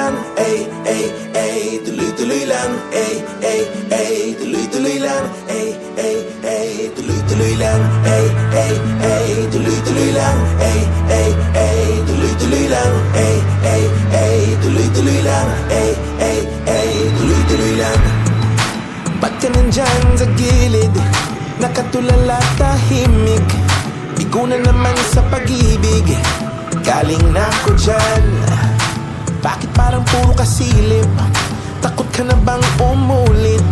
lang, ay, ay, ay. Tuloy-tuloy lang, ay, ay, ay. Tuloy-tuloy lang, ay, ay, ay. Tuloy-tuloy lang, ay, ay, ay. Tuloy-tuloy lang, ay, ay, ay. Tuloy-tuloy lang, ay, ay, ay. Tuloy-tuloy lang, ay, ay, ay. Tuloy-tuloy lang. Ba't ka nandyan sa gilid? Nakatulala tahimik. Bigo na naman sa pag-ibig. Galing na ako dyan. Bakit parang puro kasilip? Takot ka na bang umulit?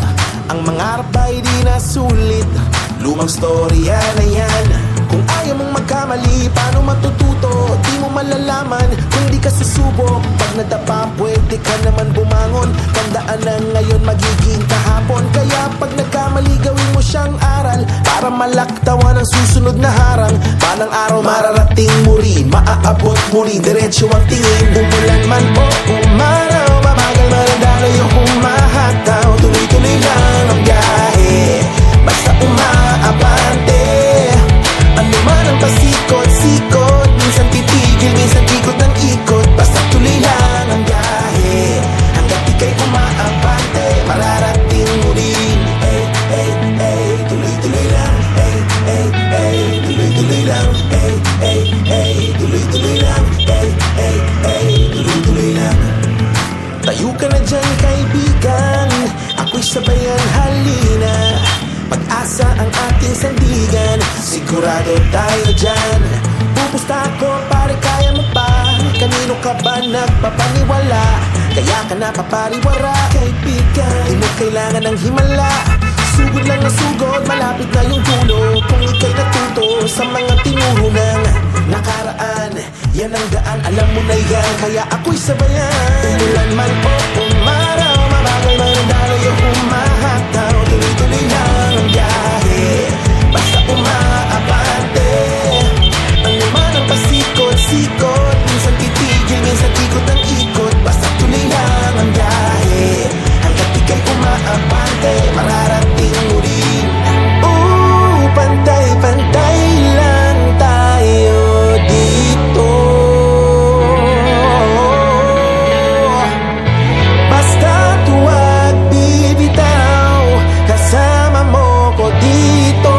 Ang mangarap ba'y di nasulit? Lumang storya na yan. Kung ayaw mong magkamali, paano matututo? Di mo malalaman kung di ka susubok. Pag nadapa, pwede ka naman bumangon. Tandaan na ngayon magiging kahapon. Kaya pag nagkamali, gawin mo siyang aral para malaktawan ang susunod na harang. Balang araw mararating mo rin, maaabot mo rin, diretso ang tingin. Umulan man o umaraw, mabagal man ang daloy o humahataw. Tuloy-tuloy lang ang biyahe, basta umaabante. Ano man ang pasikot-sikot, minsan titigil, minsan ikot ng ikot. Basta tuloy lang ang biyahe, hanggat ika'y umaabante. Mararating mo rin, ay, ay, ay. Tuloy-tuloy lang, ay, ay, ay. Tuloy-tuloy lang, ay, ay, ay. Tuloy-tuloy lang, ay, ay, ay. Tuloy-tuloy lang. Tayo ka na dyan, kaibigan, ako'y sabayan, halina. Pag-asa ang ating sandigan, sigurado tayo dyan. Pupusta ako, pare, kaya mo pa? Kanino ka ba nagpapaniwala? Kaya ka napapariwara, kaibigan. Di mo kailangan ng himala. Sugod lang na sugod, malapit na yung dulo. Kung ika'y natuto sa mga tinuro ng nakaraan, yan ang daan, alam mo na yan. Kaya ako'y sabayan. Umulan man o umaraw, mabagal man ang daloy o humahataw. Tuloy-tuloy lang ang biyahe, basta umaabante. Ano man ang pasikot-sikot, minsan titigil, minsan ikot ng ikot. Basta tuloy lang ang biyahe, hanggat ika'y umaabante. Mararating mo rin. Pantay-pantay lang tayo dito. Basta tuwag bibitaw, kasama mo ko dito.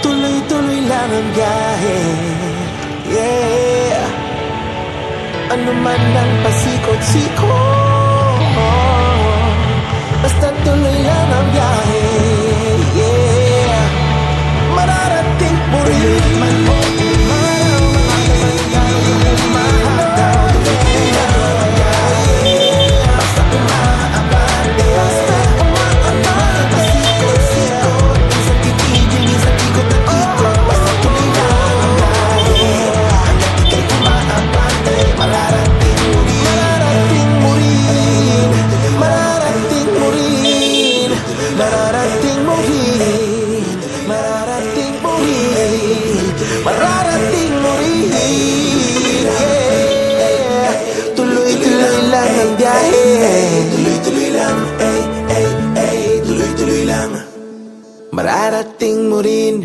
Tuloy-tuloy lang ang biyahe, yeah. Ano man ang pasikot-sikot, basta tuloy lang ang biyahe, yeah. Mararating mo rin man o umaraw, mahataw. Tuloy lang ang biyahe, basta umaabante. Basta umaabante, pasikot-sikot, minsan titigil, minsan ikot ng ikot. Basta tuloy lang ang biyahe, hanggat ika'y umaabante. Mararating mo rin, mararating mo rin, mararating mo rin, mararating mo rin, mararating mo rin, mararating mo rin, yeah. Tuloy-tuloy lang ang biyahe, tuloy-tuloy lang, ay, ay, ay. Tuloy-tuloy lang, mararating mo rin.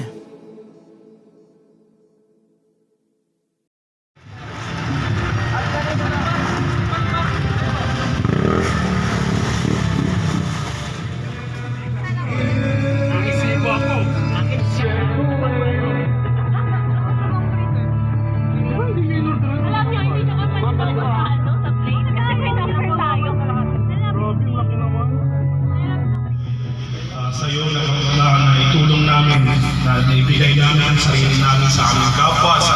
Alam niyo, hindi na kami ano sa plane kasi may number tayo. Sa iyo na itulong namin na naibigay namin ang sarili namin sa aming kapwa, sa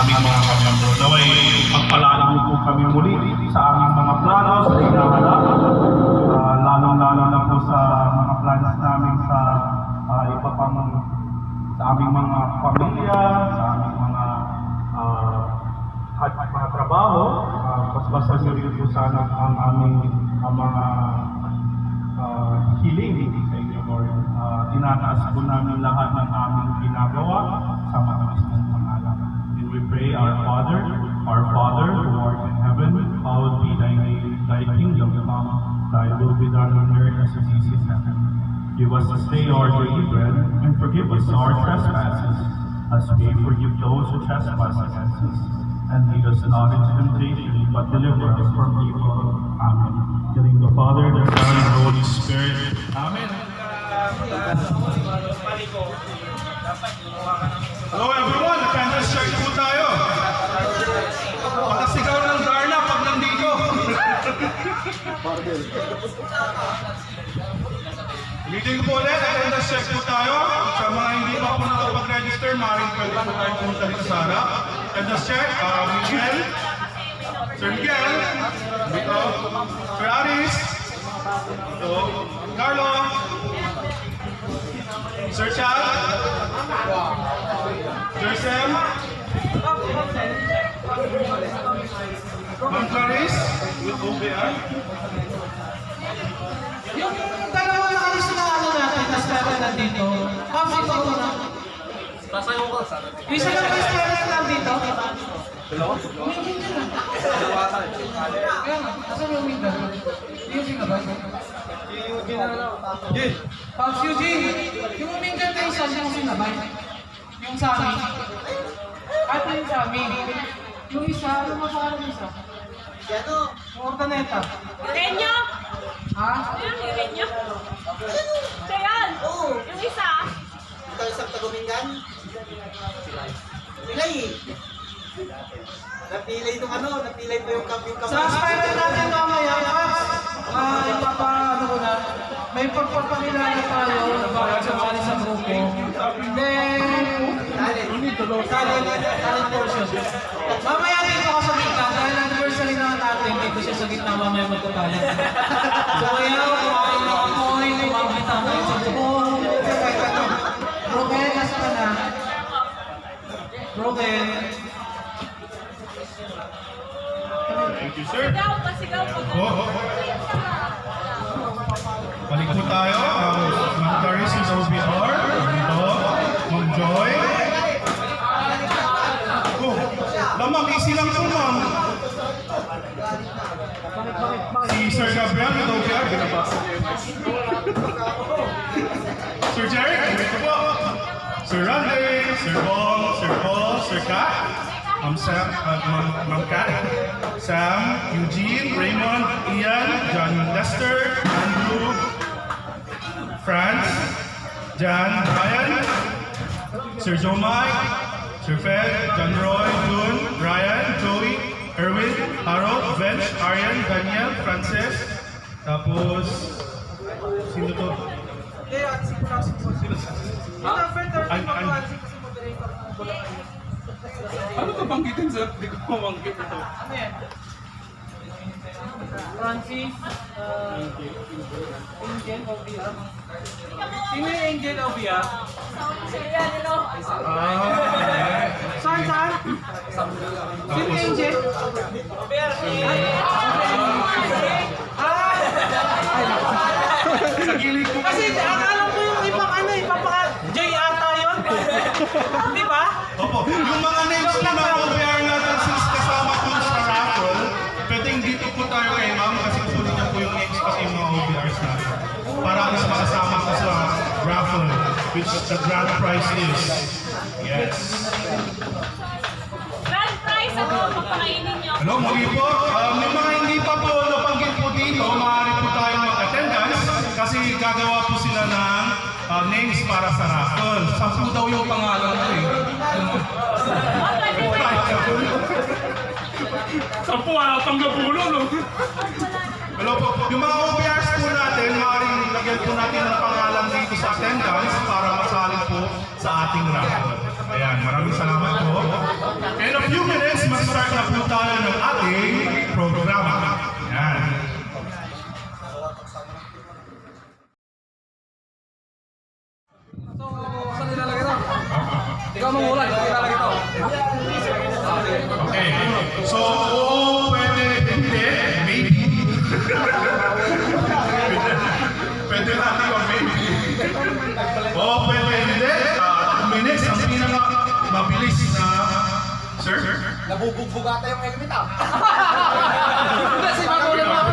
aming mga kamiyembro. Naway pagpalaan niyo po kami muli sa aming mga plano, sa hinahanap, lalong-lalo na po sa mga plans namin sa iba pang sa aming mga pamilya, sa aming mga at mga trabaho. Basta niyo rin po sana ang aming mga hiling sa inyo, Lord. Tinataas po namin lahat ng aming ginagawa sa mga mismong pangalan. And we pray, our Father who art in heaven, hallowed be thy name, thy kingdom come, thy will be done on earth as it is in heaven. Give us this day our daily bread, and forgive us our trespasses, as we forgive those who trespass against us. And lead us not into temptation, but deliver us from evil. Amen. In the name of the Father, the Son, and the Holy Spirit. Amen. Hello everyone, attendance check po tayo. Pakasigaw ng Darna pag nandito. Meeting po ulit, attendance check po tayo. Sa mga hindi pa po nakapag-register, maaaring pwede po tayo pumunta dito sa harap. Attendance check, Miguel, Sir Miguel, dito, Sir Arist, dito, Carlo, Sir Chad, Sir Sam, Ma'am Clarice, with OBR. Yung dalawa na arist na ano natin, na spera nandito, kapit ako na. Isa lang na spera nandito. Dalawa? Umingin ka na. Kaya nga, asan yung umingin ka? Eugene na ba? Pops Eugene, yung umingin ka isa, yung sinabay. Yung sa amin. At yung sa amin. Yung isa, ano masakarang isa? Yung organeta. Renyo! Ha? Ayun, yung Renyo. So yan, yung isa. Ikaw isang tagumingan? Pilay eh. Napilay nung ano, napilay pa yung kamay. Sa spiral natin mamaya, ipapa-ano ko na, may pagpapakilala tayo na bakit sumali sa grupo. Then, talent portion. Mamaya dito ka sa gitna, dahil anniversary na natin, dito siya sa gitna, mamaya magkatalan. So, kaya, kumain na ako, kumamit ako sa grupo. Broken, nasa ka na? Broken. Thank you, sir. Pasigaw pa. Balik po tayo. Ma'am Clarice is OBR. Dito. Ma'am Joy. Lamang, easy lang po, ma'am. Si Sir Gabriel with OBR. Sir Jerry, dito po. Sir Randy, Sir Bong, Sir Paul, Sir Kat. Ma'am Sam, Ma'am Kat, Sam, Eugene, Raymond, Ian, John Lester, Andrew, Franz, Jan, Ryan, Sir Joe Mike, Sir Fed, John Roy, June, Ryan, Joey, Erwin, Harold, Bench, Arian, Daniel, Frances, tapos, sino to? Ano ka banggitin sir? Hindi ko mabanggit ito. Ano yan? Francis, Angel Obia. Sino yung Angel Obia? Yan, ito. Saan? Sino yung Angel? Sa gilid ko. Kasi akala ko yung ibang J ata yun. Di ba? Opo, yung mga names na mga OBR natin since kasama po sa raffle, pwedeng dito po tayo kay ma'am kasi kunin niya po yung names pati yung mga OBRs natin. Para alis makasama ko sa raffle, which the grand prize is. Yes. Grand prize ako, magpakainin niyo. Hello, muli po. May mga hindi pa po napanggit po dito, maaari po tayong mag-attendance kasi gagawa po sila ng names para sa raffle. 10 daw yung pangalan ko eh. Sampu, wala tanggap ulo, no? Hello po. Yung mga OBRs po natin, maaaring lagyan po natin ng pangalan dito sa attendance para masali po sa ating raffle. Ayan, maraming salamat po. In a few minutes, mag-start na po tayo ng ating programa. Ayan. So, saan nilalagay ito? Ikaw mangulay, saan nilalagay ito? Okay. So, pwede, hindi, maybe. Nabubugbog ata yung helmet ah. Kasi magulang mo ako.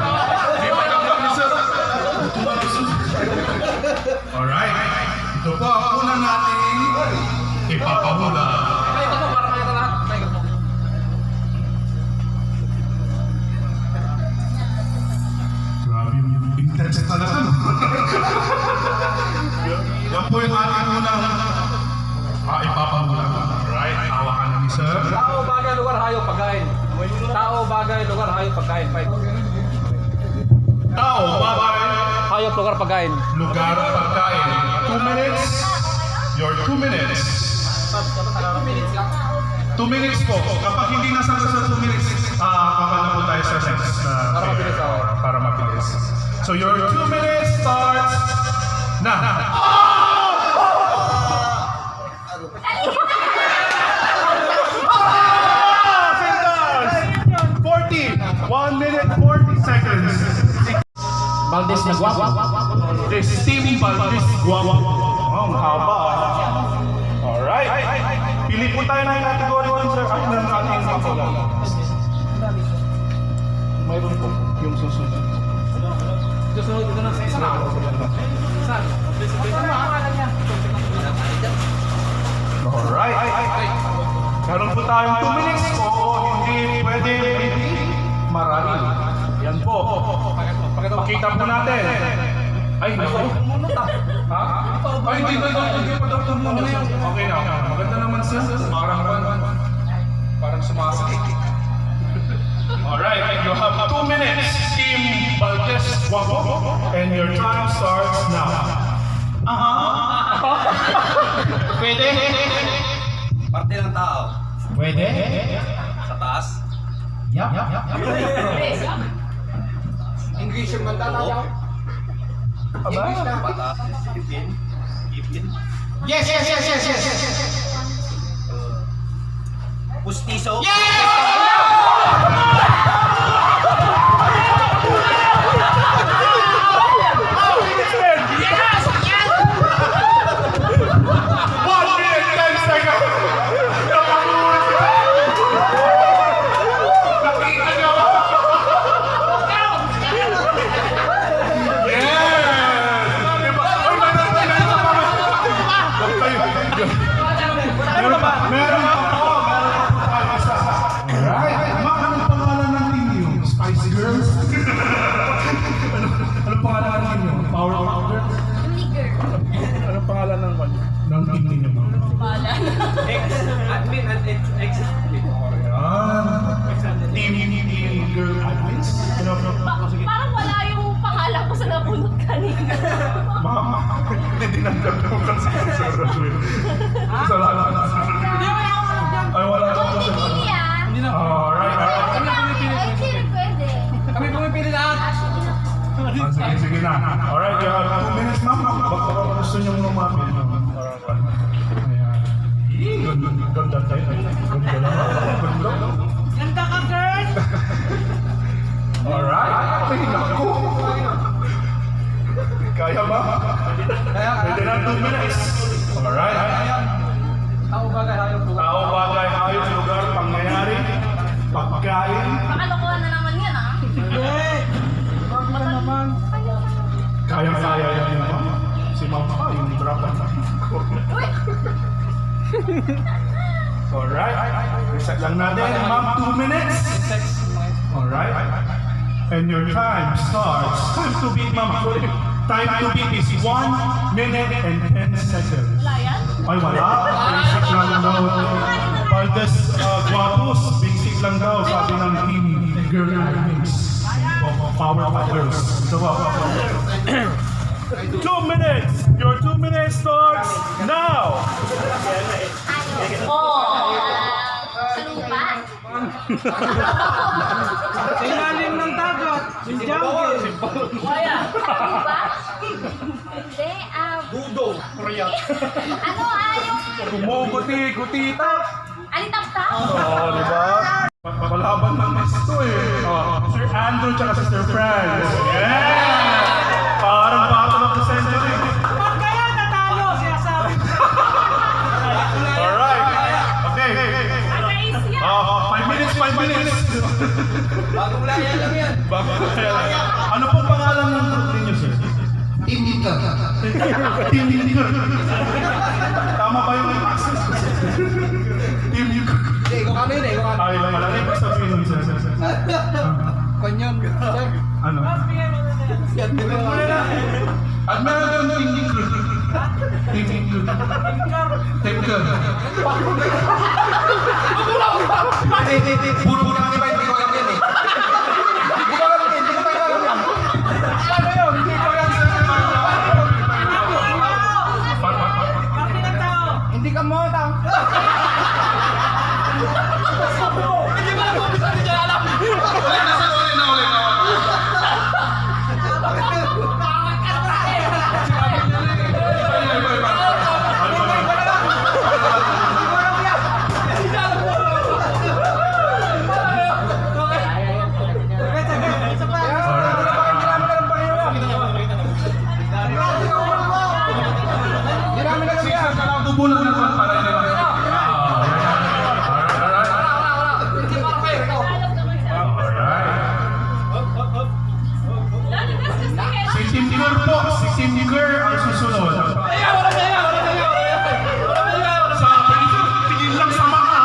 Hindi pa lang ni sir. Alright. Ito po ang una nating ipapahula. May ito para kayo lahat. May ito. Grabe yung intense talaga, no? Yan po yung ating unang ipapahula. Alright, hawakan na ni sir. Tao, bagay, lugar, hayop, pagkain. Tao, bagay, lugar, hayop, pagkain. Fight. Tao, bagay, Hayop, lugar, pagkain. lugar, pagkain. 2 minutes. Your 2 minutes. 2 minutes po. Kapag hindi nasa 2 minutes, kapag na po tayo sa next. Para mabilis ako. Para mabilis. So your 2 minutes starts na. 1 minute 40 seconds. Valdez na guwapo. This team Valdez guwapo. Oh, ang haba. Alright. Pili po tayo ng category 1, sir. At ng ating kapula. Mayroon po yung susunod. Susunod ito na sa isa na. Saan? Ano ang niya? Alright. Meron po tayong 2 minutes. Oo, hindi pwede. Marami. Yan po. Pakita po natin. Ay, naku. Ha? Ay, hindi pa doktor muna. Okay na. Maganda naman sir. Parang sumasakit. Alright, you have 2 minutes. Team Valdez Guapo. And your time starts now. Pwede? Parte ng tao. Pwede? Sa taas. Yap. English yung mandala. English na. Pataas. Ipin. Yes. Pustiso. Meron pa. Alright. Anong pangalan ng team niyo? Spicy Girls? Anong pangalan ng team niyo? Power Girls? Anong pangalan ng team niyo, ma'am? Admin and exit. Ayan. Team Girl Admins? Parang wala yung pangalan ko sa nabunod kanina. Mama, hindi nagdagdag kasi sa Rodwin. Salamat. Ay, wala ako sa Hindi ah. Alright. Ay, sino pwede? Kami pumipili lahat. Sige na. Alright, you have 2 minutes, ma'am. Baka gusto nyo lumapit. Ayan. Ganda tayo. Ganda lang. Ganda ka, girl! Alright. Ay, naku. Kaya ba? Pwede na 2 minutes. Alright. Tao, bagay, hayop, lugar. Tao, bagay, hayop, lugar, pangyayari, pagkain. Makalokohan na naman yan ah. Wag na naman. Kaya-kaya yan yun, ma'am. Si ma'am pa, yung brapan. Alright. Reset lang natin, ma'am. 2 minutes. Alright. And your time starts. Time to beat, ma'am. Time to beat is 1 minute and 10 seconds. Wala yan? Ay, wala. Basic lang daw. Valdez Guapos, basic lang daw, sabi ng team Girl Admins. Power Girls. Ito ba? 2 minutes! Your 2 minutes starts now! Sa lupa? Sa ilalim ng dagat. Yung jungle. Wala. Sa lupa? Hindi, Budo. Korea. ano yung Kutita! alitaptap? Oo, di ba? Palaban ng mas ito eh. Sir Andrew tsaka Sister Franz. Yeah! Parang battle of the century. Pag kaya natalo, sinasabi ko. Alright. Okay. Guys, yan. 5 minutes 5 minutes. Bagong laya lang yan. Ano pong pangalan ng group ninyo, sir? Team Nika. Team Linger. Tama ba yung access? Team Linger. Hindi, ikaw kami yun eh. Ikaw kami. Ay, lang wala. Ibig sabihin nun, sir. Kanyan, sir. Ano? Yan, di ba? At meron doon Team Linger. Team Linger. Team Linger. Puro kami ba? Hindi ko alam yan eh. Hindi ko alam yan. Hindi ko tayo alam yan. Ano yun? Hindi ko yan, sir. Hindi ka mo, tao. Tubulan naman para yun. Si Team Linger po. Si Team Linger ang susunod. Tingin lang sa mata.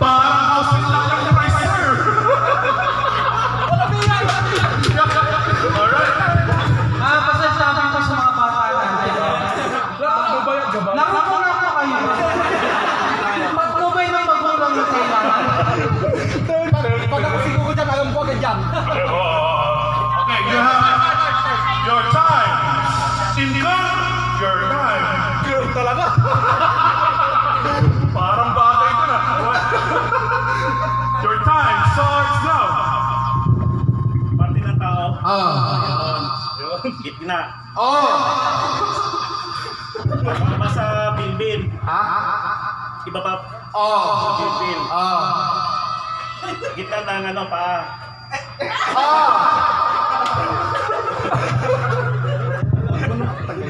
Parang housin lang ng price, sir. Alright. Pasasabi ko sa mga bata natin. Nakapuna ko kayo. Patnubay ng magulang yung kailangan. Pag ako siguro dyan, alam ko agad dyan. Okay, you have your time. Linger, your time. Girl talaga. Parang bagay ito na. Your time starts now. Parte ng tao. Ah. Yun. Gitna. Oh. Iba sa bilbil. Iba pa Oh. bilbil. Ah. Gitna ng ano pa.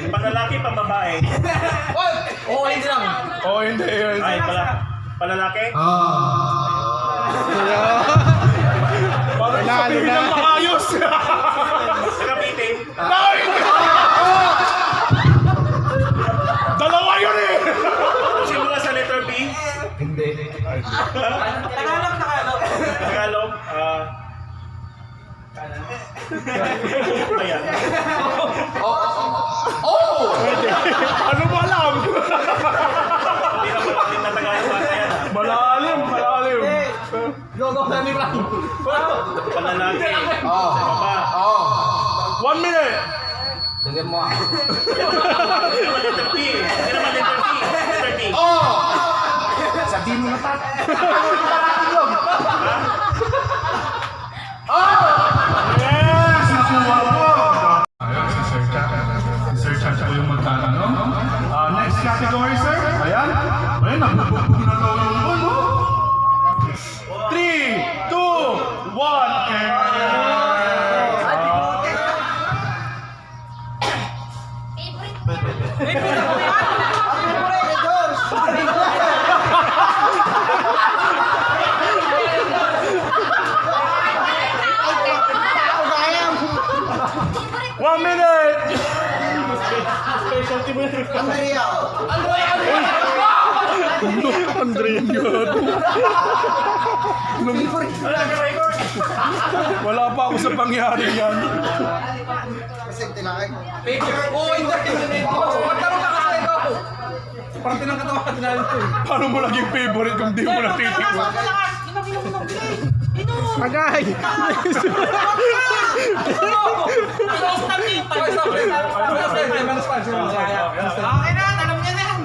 Panlalaki, pambabae. Oo, hindi lang. Oh, hindi. Ay, panlalaki. Parang sabihin ng maayos. Nakabitin. Ay! Dalawa yun eh! Simula sa letter B. Hindi. Tagalog. Ayan. Ano ba alam? Hindi na malalim na Tagalog ata yan. Malalim, malalim. Go, kami lang. Panlalaki. Oh. Papa. Oh. 1 minute. Dagyan mo ako. Hindi naman letter P. Hindi naman letter P. Letter P. Oh! Sabihin mo na tat. Yes! Nakuha po! Ayun, si Sir Chat. Si Sir Chat po yung magtatanong. Next category, sir. Ayan. Ayan, nagbubog na daw yung ano. 3, 2, 1, One minute! Andrea yun. Wala pa ako sa pangyari yan. Oo, hindi. Magtanong ka kasi ikaw. Parte ng katawan ka tinalo ito eh. Paano mo naging favorite kung di mo natitikman? Agay! Okay na, alam niya na yan.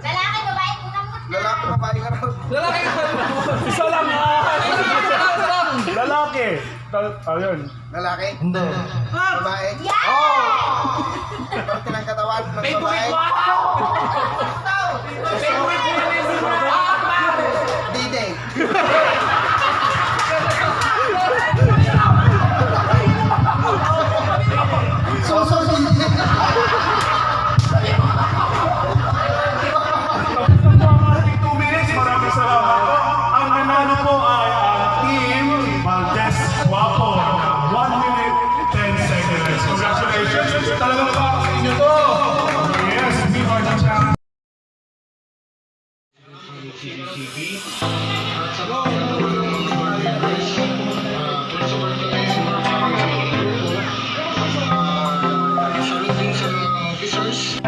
Lalaki, babae, unang Lalaki ka. Isa lang! Lalaki! Ayun. Lalaki? Hindi. Babae? Parte ng katawan ng babae? D-Day. HCGCP. At sa mga volunteers, first of all, kami mga grupo. Salute din sa officers.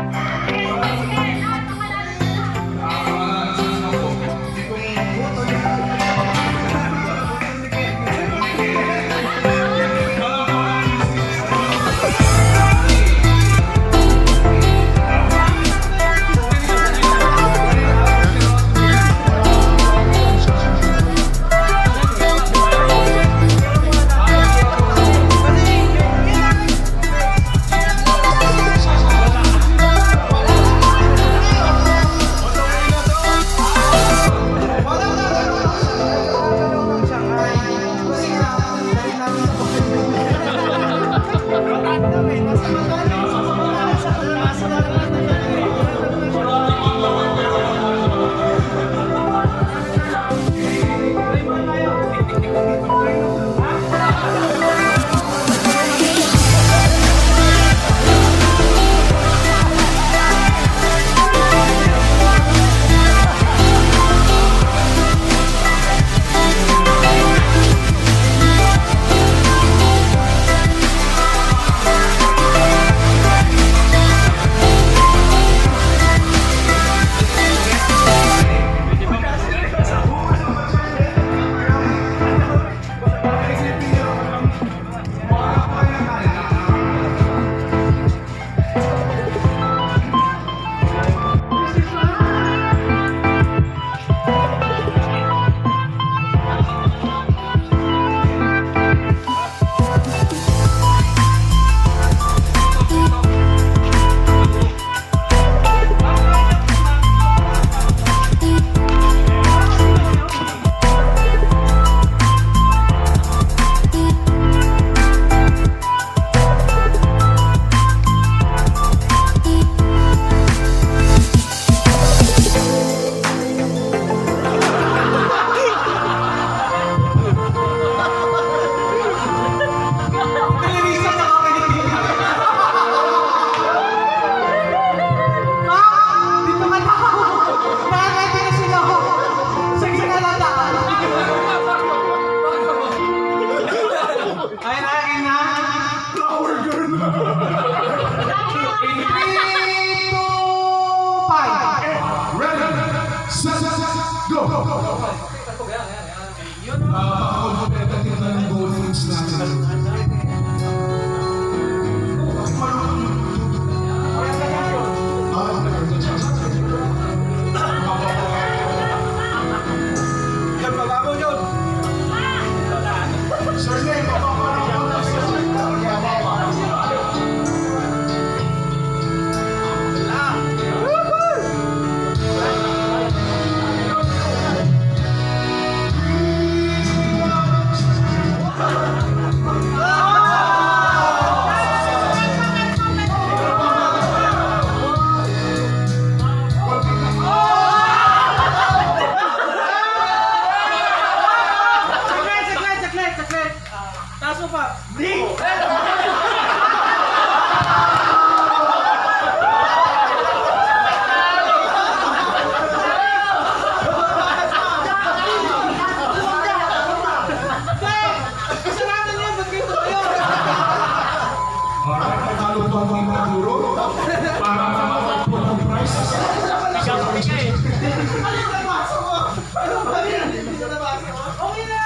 Okay na!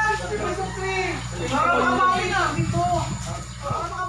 Para mamawi na! Dito! Para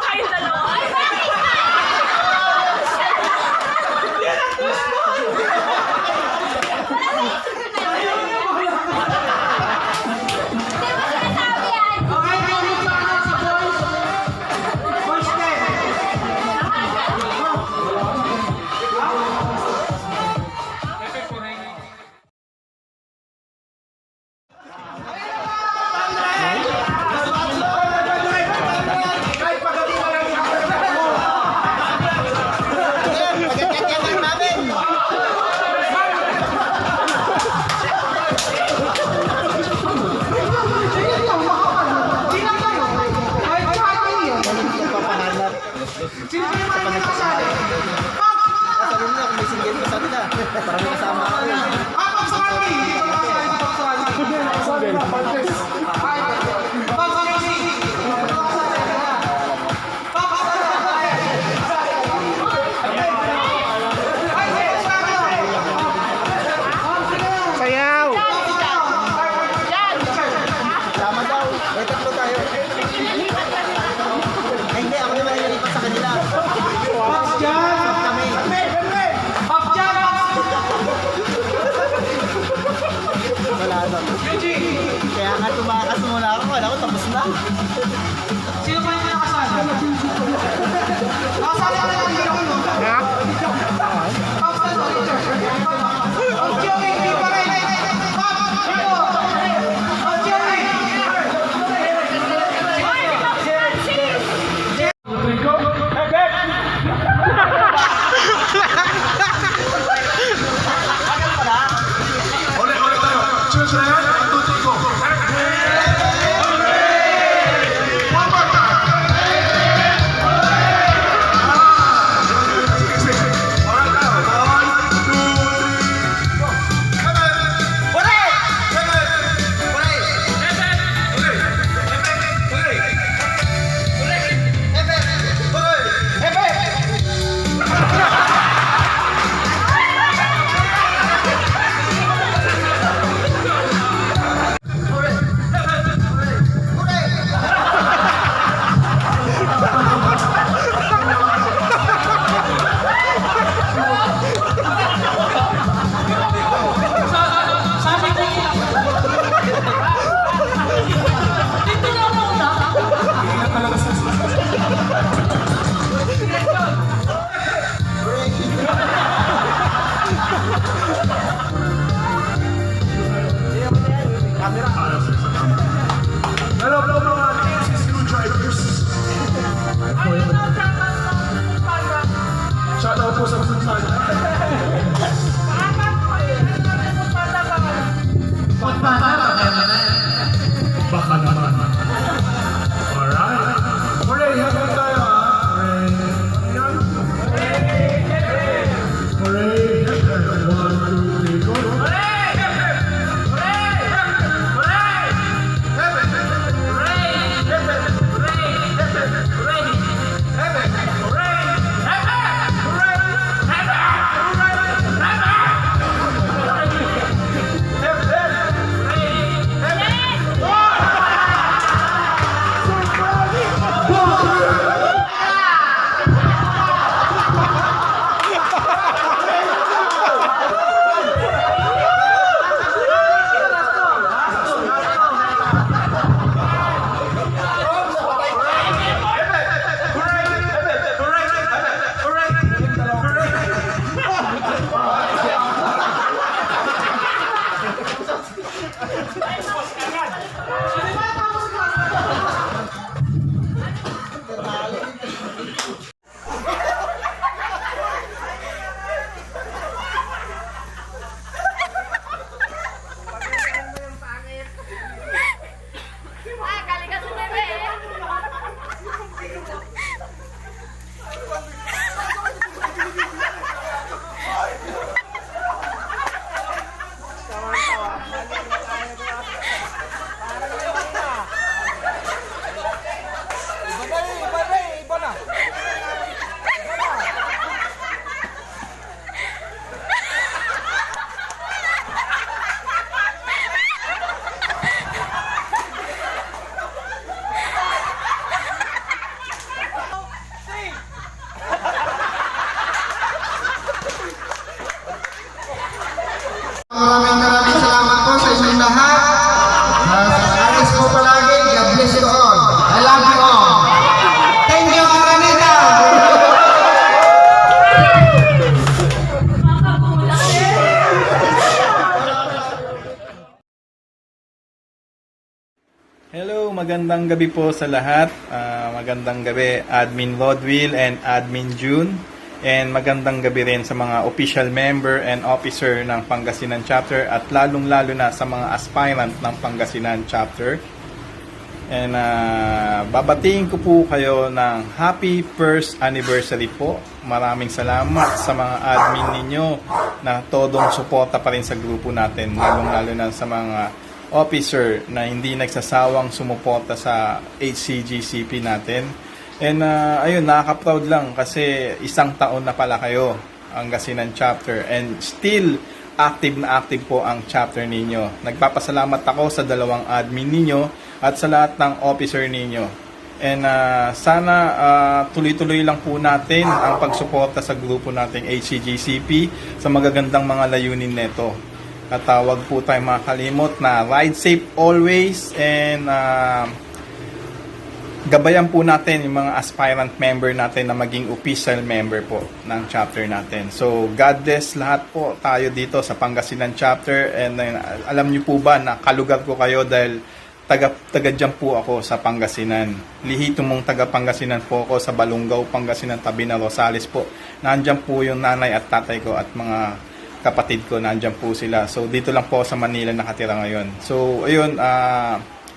kayong dalawa. Ay, Okay, may sana sa boys. Boys din. Pagkakatyaman namin. Sino kayo? Ay, kahit kayo. Papahanap. Sino kayo mga kasali? Sabi mo na kung may single pa sa atin ah. Para may kasama ako. Pag sa kami, hindi ko nakasali sa pagsali. Ay, pag sa kasi. Sayaw! Sama daw. May tatlo tayo. Ay, hindi. Ako naman yung nalipat sa kanila. Paps dyan! Kami. Paps dyan! Wala na. Eugene! Kaya nga tumakas muna ako. Wala ko tapos na. Sino pa yung nakasali? Nakasali ka lang dito. Ha? Paps na to, Richard. Ang Joey, hindi pa rin. Paps, dito. Ang Joey. Ulit tayo. Cheers na yan. 1, 2, 3, go. One more time. Alright, now. 1, 2, 3, go. Sabi ko, dito na ako na. Hello, mga AC screwdrivers. Shout out po sa Susan. Baka naman. Alright. Hooray, hanggang tayo ha. Hooray. Ayan. Hooray. 1, 2, 3, go. magandang gabi po sa lahat. Magandang gabi Admin Rodwil and Admin June. And magandang gabi rin sa mga official member and officer ng Pangasinan Chapter at lalong-lalo na sa mga aspirant ng Pangasinan Chapter. And babatiin ko po kayo ng happy first anniversary po. Maraming salamat sa mga admin ninyo na todong suporta pa rin sa grupo natin, lalong-lalo na sa mga officer na hindi nagsasawang sumuporta sa HCGCP natin. And ayun, nakaka-proud lang kasi isang taon na pala kayo ang Pangasinan Chapter and still active na active po ang chapter ninyo. Nagpapasalamat ako sa dalawang admin ninyo at sa lahat ng officer ninyo. And sana tuloy-tuloy lang po natin ang pagsuporta sa grupo nating HCGCP sa magagandang mga layunin nito. At wag po tayo makakalimot na ride safe always and gabayan po natin yung mga aspirant member natin na maging official member po ng chapter natin. So God bless lahat po tayo dito sa Pangasinan Chapter and alam niyo po ba na kalugar ko kayo dahil taga dyan po ako sa Pangasinan. Lihito mong taga Pangasinan po ako sa Balungaw, Pangasinan, tabi na Rosales po. Nandyan po yung nanay at tatay ko at mga kapatid ko, nandyan po sila. So dito lang po sa Manila nakatira ngayon. So ayun,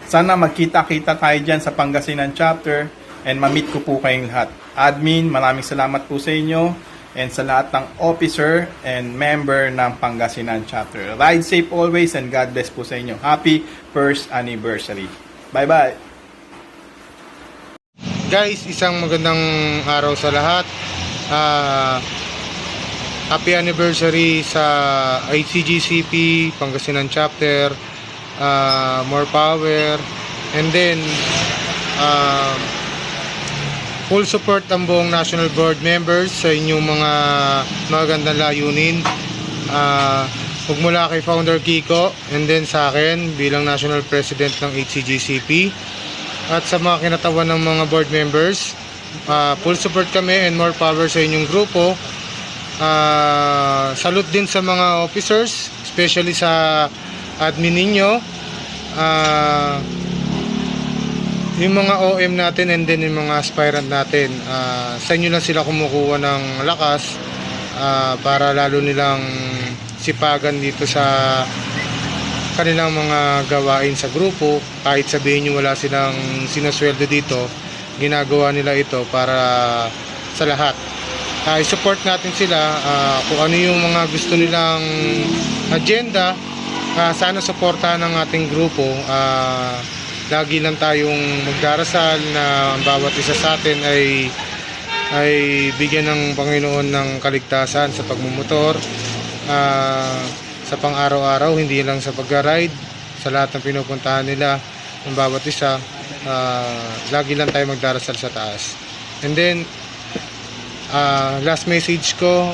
sana magkita-kita tayo dyan sa Pangasinan Chapter and ma-meet ko po kayong lahat. Admin, maraming salamat po sa inyo and sa lahat ng officer and member ng Pangasinan Chapter. Ride safe always and God bless po sa inyo. Happy first anniversary. Bye-bye! Guys, isang magandang araw sa lahat. Happy anniversary sa HCGCP, Pangasinan Chapter, more power, and then full support ang buong National Board members sa inyong mga magandang layunin. Magmula kay Founder Kiko and then sa akin bilang National President ng HCGCP at sa mga kinatawan ng mga board members, full support kami and more power sa inyong grupo. Salute din sa mga officers, especially sa admin ninyo, yung mga OM natin and then yung mga aspirant natin. Sa inyo lang sila kumukuha ng lakas para lalo nilang sipagan dito sa kanilang mga gawain sa grupo. Kahit sabihin nyo wala silang sinasweldo dito, ginagawa nila ito para sa lahat. I-support natin sila kung ano yung mga gusto nilang agenda. Sana suportahan ng ating grupo. Lagi lang tayong magdarasal na ang bawat isa sa atin ay bigyan ng Panginoon ng kaligtasan sa pagmumotor, sa pang-araw-araw, hindi lang sa pag-ride, sa lahat ng pinupuntahan nila ng bawat isa. Lagi lang tayo magdarasal sa taas. And then last message ko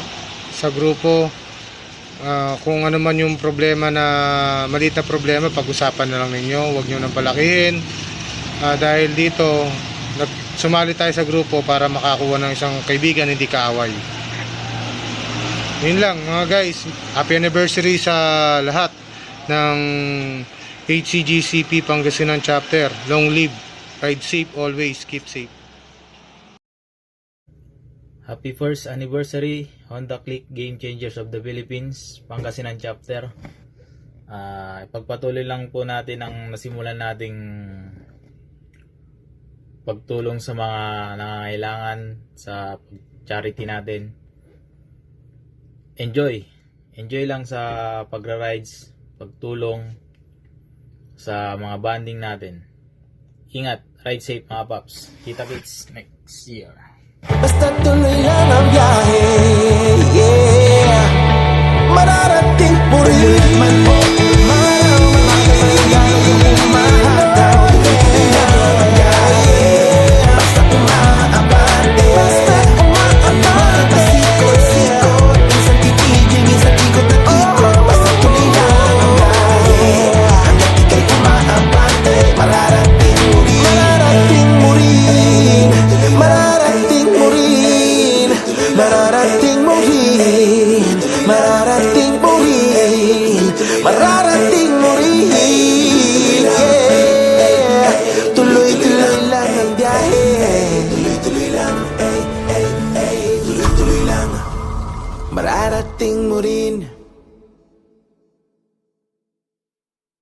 sa grupo, kung ano man yung problema na maliit na problema, pag-usapan na lang ninyo, huwag nyo nang palakihin, dahil dito sumali tayo sa grupo para makakuha ng isang kaibigan, hindi kaaway. Yun lang mga guys, happy anniversary sa lahat ng HCGCP Pangasinan Chapter. Long live, ride safe always, keep safe. Happy first anniversary Honda Click Game Changers of the Philippines Pangasinan Chapter. Ipagpatuloy lang po natin ang nasimulan nating pagtulong sa mga nangangailangan sa charity natin. Enjoy lang sa pagra-rides, pagtulong sa mga banding natin. Ingat, ride safe mga paps. Kita-kits next year. Basta tuloy lang ang biyahe, yeah. Mararating mo rin man mo, maraw makakailangan yung umahataw. Tuloy lang ang biyahe, basta umaabante, basta umaabante. Pasikot-sikot, minsan titigil, minsan ikot at ikot. Basta tuloy lang ang biyahe, hanggang ika'y umaabante. Mararating mo rin, mararating mo rin, mararating mo rin, mararating mo rin, mararating mo rin, mararating mo rin, yeah. mo rin